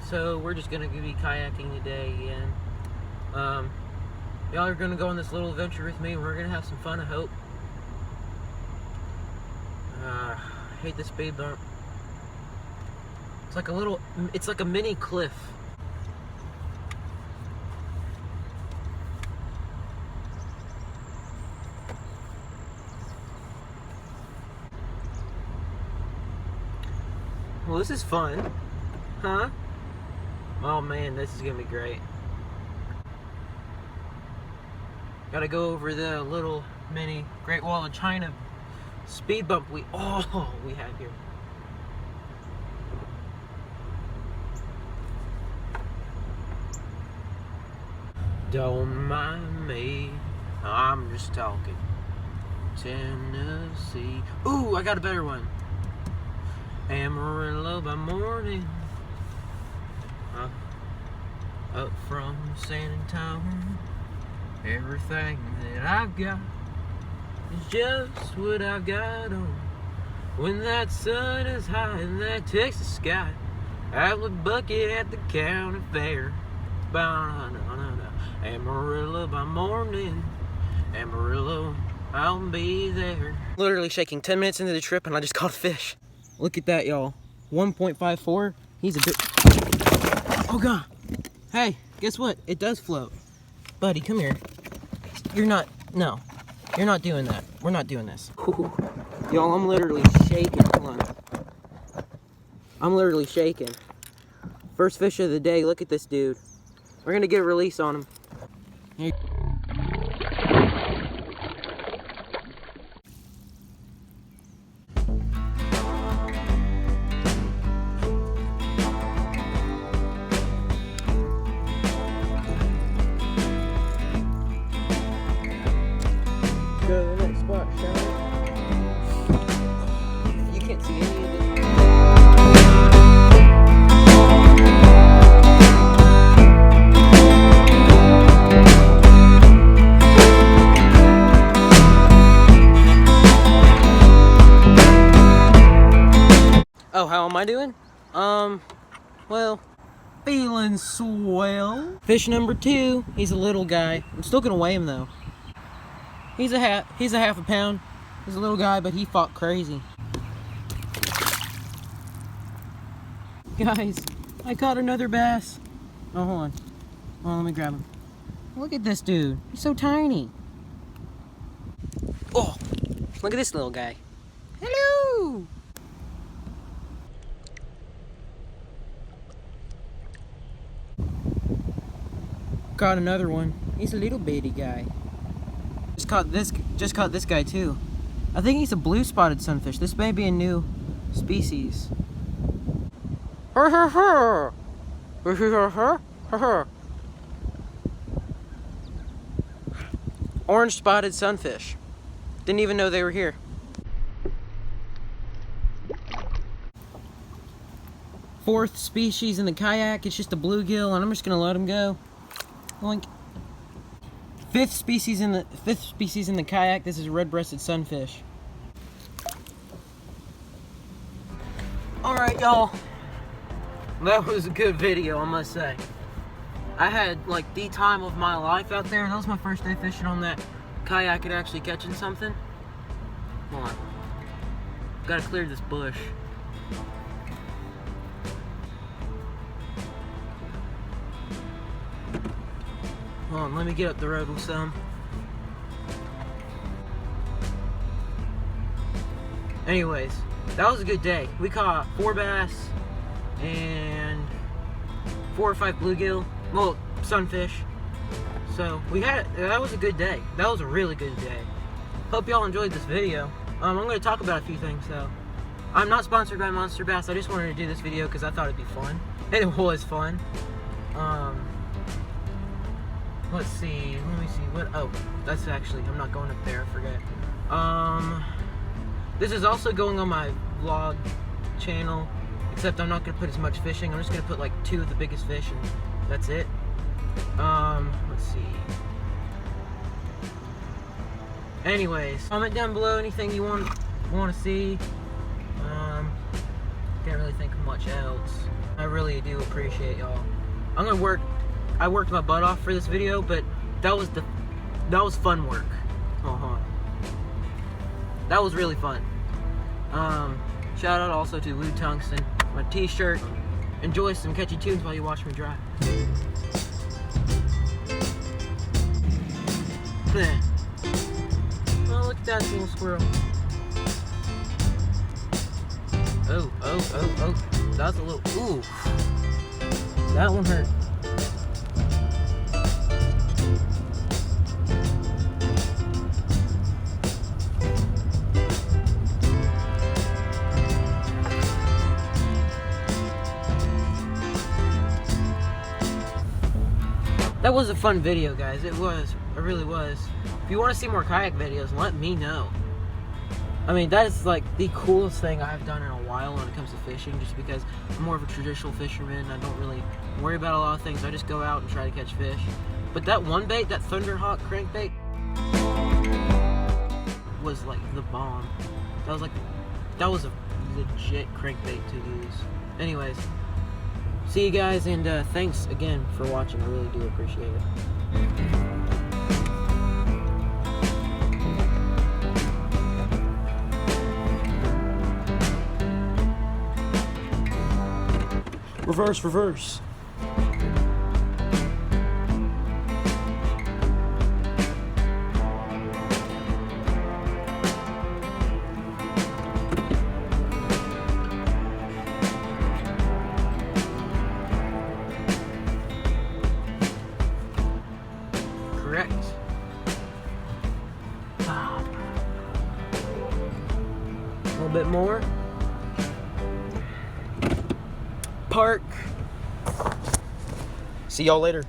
So we're just gonna be kayaking today again. Y'all are gonna go on this little adventure with me. We're gonna have some fun, I hope. I hate the speed bump. It's like a mini cliff. Well, this is fun, huh? Oh man, this is gonna be great. Gotta go over the little mini Great Wall of China speed bump we have here. Don't mind me, I'm just talking. Tennessee. Ooh, I got a better one. Amarillo by morning, up from San Antonio. Everything that I've got is just what I've got on. When that sun is high in that Texas sky, I look bucket at the county fair. Amarillo by morning, Amarillo, I'll be there. Literally shaking 10 minutes into the trip and I just caught a fish. Look at that, y'all. 1.54. He's a bit... Oh, God. Hey, guess what? It does float. Buddy, come here. You're not... No. You're not doing that. We're not doing this. Y'all, I'm literally shaking. Hold on. I'm literally shaking. First fish of the day. Look at this dude. We're going to get a release on him. Here. Go to the next spot, shall we? You can't see any of it. Oh, how am I doing? Well, feeling swell. Fish number 2, he's a little guy. I'm still gonna weigh him though. He's a half a pound. He's a little guy, but he fought crazy. Guys, I caught another bass. Oh, hold on. Oh, let me grab him. Look at this dude. He's so tiny. Oh, look at this little guy. Hello! Caught another one. He's a little bitty guy. Just caught this guy too. I think he's a blue spotted sunfish. This may be a new species. Orange spotted sunfish. Didn't even know they were here. Fourth species in the kayak. It's just a bluegill, and I'm just gonna let him go. Oink. Fifth species in the kayak. This is a red-breasted sunfish. Alright, y'all. That was a good video, I must say. I had like the time of my life out there. That was my first day fishing on that kayak and actually catching something. Hold on. Gotta clear this bush. Hold on, let me get up the road with some. Anyways, that was a good day. We caught 4 bass and 4 or 5 bluegill, well, sunfish. So that was a good day. That was a really good day. Hope y'all enjoyed this video. I'm going to talk about a few things though. I'm not sponsored by Monster Bass. I just wanted to do this video because I thought it'd be fun. And it was fun. Let's see, let me see, oh, that's actually, I'm not going up there, I forget. This is also going on my vlog channel, except I'm not going to put as much fishing. I'm just going to put like 2 of the biggest fish and that's it. Let's see. Anyways, comment down below anything you want to see. can't really think of much else. I really do appreciate y'all. I worked my butt off for this video, but that was fun work. That was really fun. Shout out also to Lou Tungsten, my t-shirt. Enjoy some catchy tunes while you watch me drive. Oh, look at that little squirrel. Oh. That's a little, ooh. That one hurt. That was a fun video, guys. It was. It really was. If you want to see more kayak videos, let me know. I mean, that is like the coolest thing I've done in a while when it comes to fishing, just because I'm more of a traditional fisherman. I don't really worry about a lot of things. I just go out and try to catch fish. But that one bait, that Thunderhawk crankbait, was like the bomb. That was a legit crankbait to use. Anyways, see you guys, and thanks again for watching. I really do appreciate it. Reverse. Correct. A little bit more. Park. See y'all later.